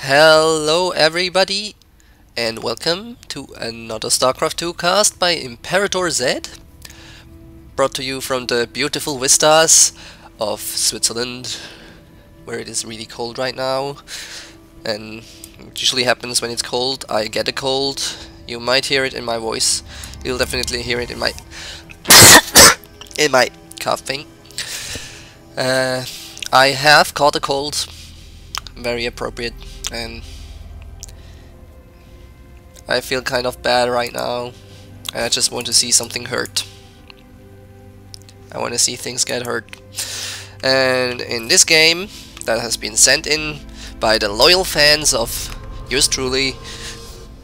Hello everybody, and welcome to another StarCraft 2 cast by Imperator Z, brought to you from the beautiful vistas of Switzerland, where it is really cold right now, and it usually happens when it's cold. I get a cold. You might hear it in my voice. You'll definitely hear it in my coughing. I have caught a cold, very appropriate, and I feel kind of bad right now. I just want to see something hurt. I want to see things get hurt. And in this game that has been sent in by the loyal fans of yours truly,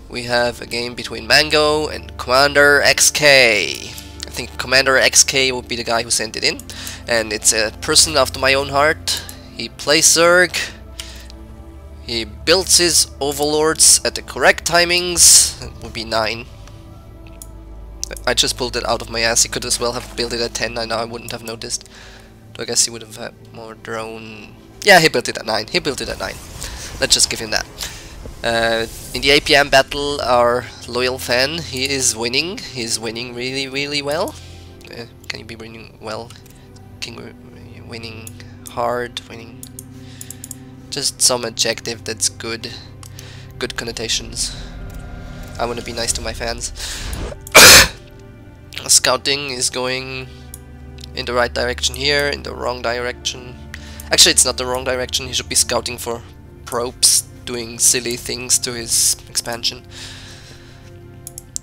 we have a game between Mango and CommanderXk. I think CommanderXk would be the guy who sent it in, and it's a person after my own heart. He plays Zerg. He builds his overlords at the correct timings. It would be 9. I just pulled it out of my ass. He could as well have built it at 10. I know I wouldn't have noticed. So I guess he would have had more drone. Yeah, he built it at 9. He built it at 9. Let's just give him that. In the APM battle, our loyal fan, he is winning. He's winning really, really well. Can you be winning well? Winning hard, winning. Just some adjective that's good. Good connotations. I want to be nice to my fans. Scouting is going in the right direction here, in the wrong direction. Actually, it's not the wrong direction. He should be scouting for probes, doing silly things to his expansion.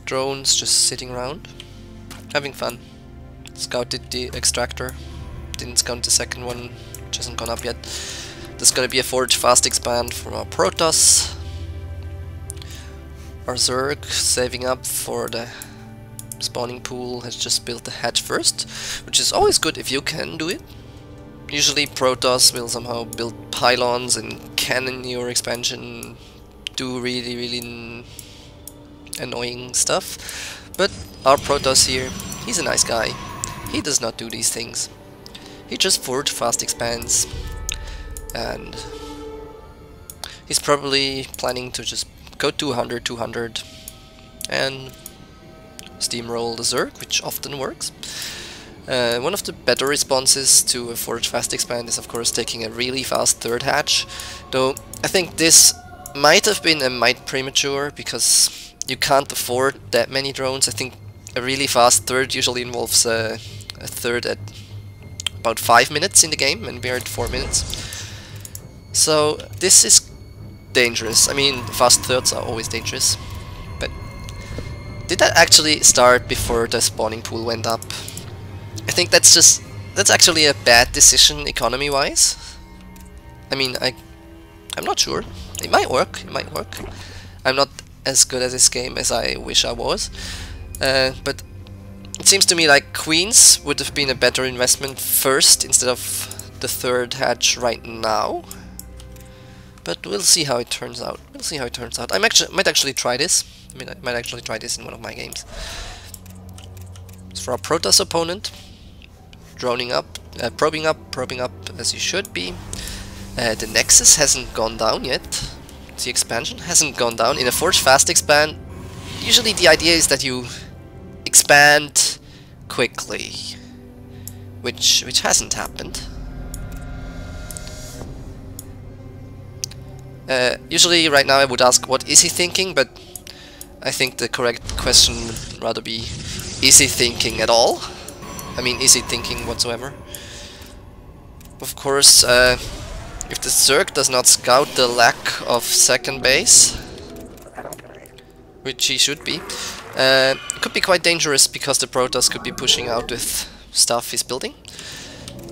Drones just sitting around, having fun. Scouted the extractor. Didn't scout the second one, which hasn't gone up yet. There's gonna be a forge fast expand from our Protoss. Our Zerg, saving up for the spawning pool, has just built the hatch first, which is always good if you can do it. Usually Protoss will somehow build pylons and cannon your expansion, do really annoying stuff. But our Protoss here, he's a nice guy. He does not do these things. He just forge fast expands. And he's probably planning to just go 200 and steamroll the Zerg, which often works. One of the better responses to a forge fast expand is of course taking a really fast third hatch, though I think this might have been a mite premature because you can't afford that many drones. I think a really fast third usually involves a third at about 5 minutes in the game, and we're at 4 minutes. So this is dangerous. I mean, fast thirds are always dangerous. But did that actually start before the spawning pool went up? I think that's actually a bad decision economy-wise. I mean, I'm not sure. It might work. It might work. I'm not as good at this game as I wish I was. But it seems to me like Queens would have been a better investment first instead of the third hatch right now. But we'll see how it turns out. We'll see how it turns out. Might actually try this. I might actually try this in one of my games. So for our Protoss opponent, droning up, probing up as you should be. The Nexus hasn't gone down yet. The expansion hasn't gone down. In a Forge Fast expand, usually the idea is that you expand quickly, which hasn't happened. Usually right now I would ask what is he thinking, but I think the correct question would rather be, is he thinking at all? I mean, is he thinking whatsoever? Of course, if the Zerg does not scout the lack of second base, which he should be, it could be quite dangerous because the Protoss could be pushing out with stuff he's building.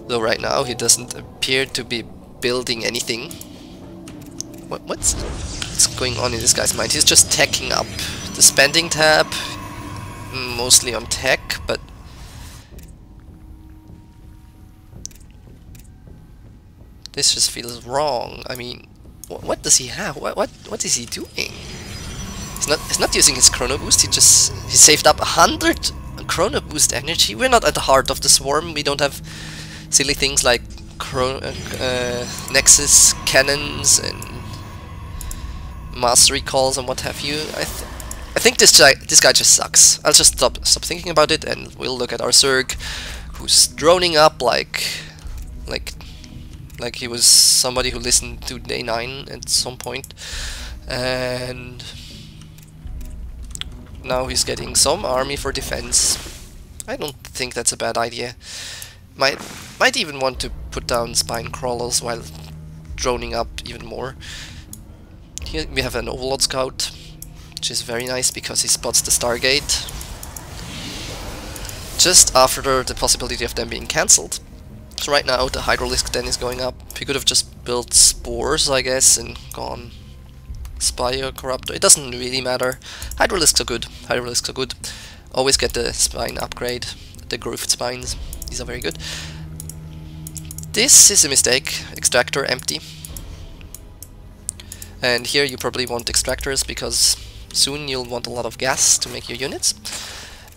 Though right now he doesn't appear to be building anything. What's going on in this guy's mind? He's just teching up. The spending tab, mostly on tech, but this just feels wrong. I mean, what does he have? What is he doing? He's not using his chrono boost. He saved up 100 chrono boost energy. We're not at the heart of the swarm. We don't have silly things like Nexus cannons and mass recalls and what have you. I think this guy just sucks. I'll just stop thinking about it, and we'll look at our Zerg, who's droning up like he was somebody who listened to Day 9 at some point, and now he's getting some army for defense. I don't think that's a bad idea. Might even want to put down spine crawlers while droning up even more. Here we have an Overlord Scout, which is very nice because he spots the Stargate just after the possibility of them being cancelled. So right now the Hydralisk then is going up. He could have just built Spores, I guess, and gone Spire Corruptor. It doesn't really matter. Hydralisks are good. Hydralisks are good. Always get the spine upgrade, the grooved spines. These are very good. This is a mistake. Extractor empty. And here you probably want extractors because soon you'll want a lot of gas to make your units.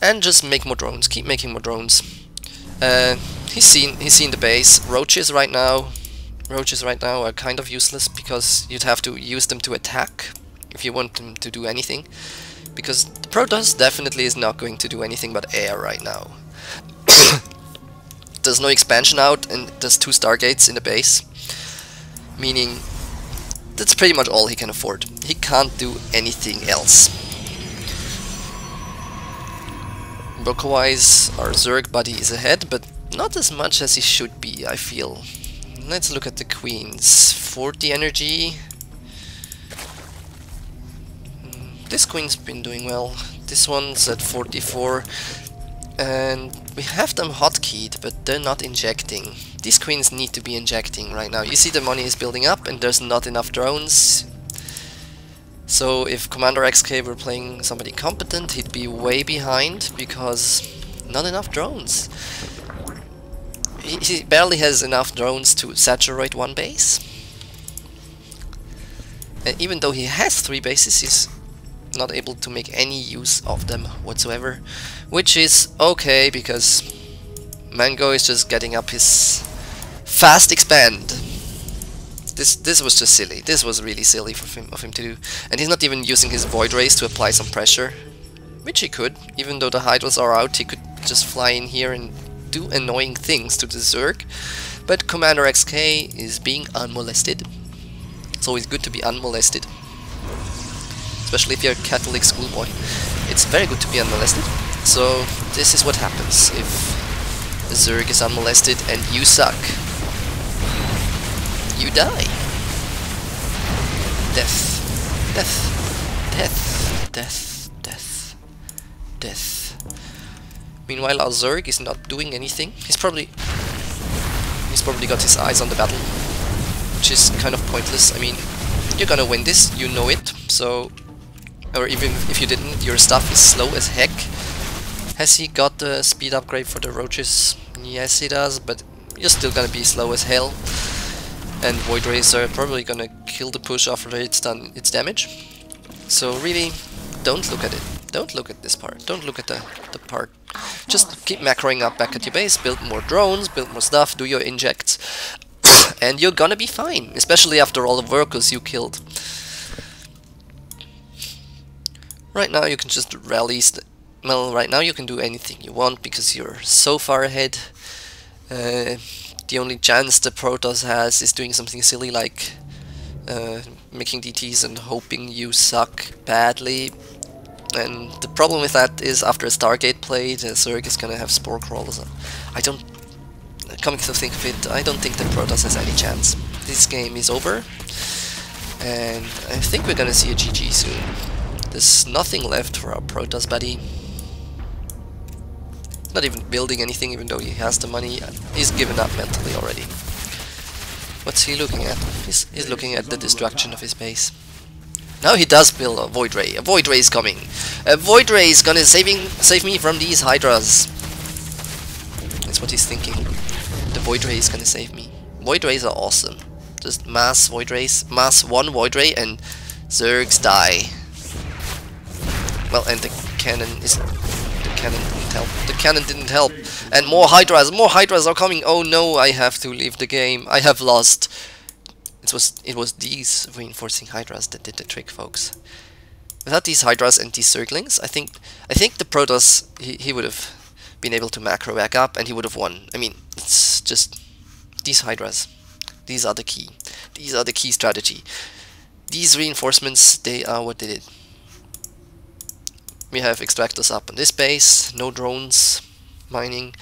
And just make more drones. Keep making more drones. He's seen the base. Roaches right now are kind of useless because you'd have to use them to attack if you want them to do anything. Because the Protoss definitely is not going to do anything but air right now. There's no expansion out, and there's 2 Stargates in the base, meaning that's pretty much all he can afford. He can't do anything else. Broker-wise, our Zerg buddy is ahead, but not as much as he should be, I feel. Let's look at the Queens. 40 energy. This Queen's been doing well. This one's at 44. And we have them hotkeyed, but they're not injecting. These Queens need to be injecting right now. You see the money is building up and there's not enough drones. So if CommanderXk were playing somebody competent, he'd be way behind because not enough drones. He barely has enough drones to saturate 1 base. And even though he has 3 bases, he's not able to make any use of them whatsoever, which is okay because Mango is just getting up his fast expand. This was just silly. This was really silly of him to do, and he's not even using his Void Rays to apply some pressure, which he could. Even though the Hydras are out, he could just fly in here and do annoying things to the Zerg. But CommanderXk is being unmolested. It's always good to be unmolested. Especially if you're a Catholic schoolboy. It's very good to be unmolested. So this is what happens if the Zerg is unmolested and you suck. You die. Death. Death. Death. Death. Death. Death. Meanwhile our Zerg is not doing anything. He's probably got his eyes on the battle, which is kind of pointless. I mean, you're gonna win this, you know it, so... Or even if you didn't, your stuff is slow as heck. Has he got the speed upgrade for the roaches? Yes, he does, but you're still gonna be slow as hell. And Void Rays are probably gonna kill the push after it's done its damage. So really, don't look at it. Don't look at this part. Don't look at the part. Just keep macroing up back at your base, build more drones, build more stuff, do your injects, and you're gonna be fine, especially after all the workers you killed. Right now you can just rally, well, right now you can do anything you want because you're so far ahead. The only chance the Protoss has is doing something silly like making DTs and hoping you suck badly. And the problem with that is after a Stargate play, the Zerg is gonna have Spore Crawlers. Coming to think of it, I don't think the Protoss has any chance. This game is over, and I think we're gonna see a GG soon. There's nothing left for our Protoss buddy. Not even building anything, even though he has the money. He's given up mentally already. What's he looking at? He's looking at the destruction of his base. Now he does build a Void Ray. A Void Ray is coming. A Void Ray is gonna save me from these Hydras. That's what he's thinking. The Void Ray is gonna save me. Void Rays are awesome. Just mass Void Rays. Mass 1 Void Ray and Zergs die. Well, and the cannon didn't help. The cannon didn't help. And more Hydras are coming. Oh no, I have to leave the game. I have lost. It was these reinforcing hydras that did the trick, folks. Without these hydras and these circlings, I think the Protoss he would have been able to macro back up and he would have won. I mean, it's just these hydras. These are the key. These are the key strategy. These reinforcements, they are what they did. We have extractors up on this base, no drones mining,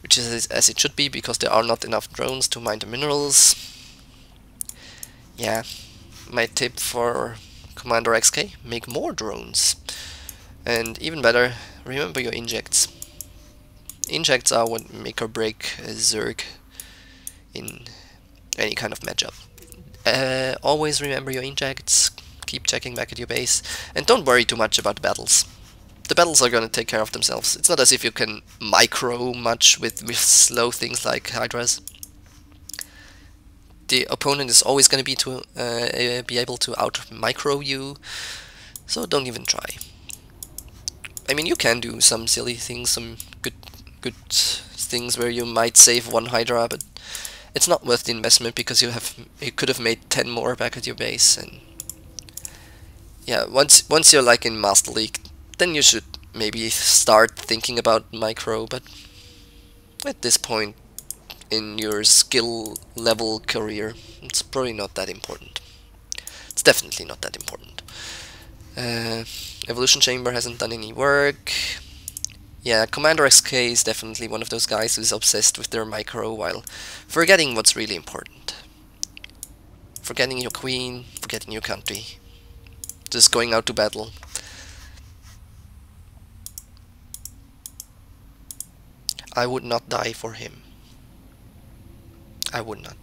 which is as it should be because there are not enough drones to mine the minerals. Yeah, my tip for CommanderXk, make more drones. And even better, remember your injects. Injects are what make or break a Zerg in any kind of matchup. Always remember your injects, keep checking back at your base, and don't worry too much about the battles. The battles are gonna take care of themselves. It's not as if you can micro much with slow things like hydras. The opponent is always gonna be able to out micro you, so don't even try. I mean, you can do some silly things, some good things where you might save one hydra, but it's not worth the investment because you could have made 10 more back at your base. And yeah, once you're like in Master League, then you should maybe start thinking about micro, but at this point in your skill level career, it's probably not that important. It's definitely not that important. Evolution Chamber hasn't done any work. Yeah, CommanderXk is definitely one of those guys who's obsessed with their micro while forgetting what's really important. Forgetting your queen, forgetting your country. Just going out to battle. I would not die for him. I would not.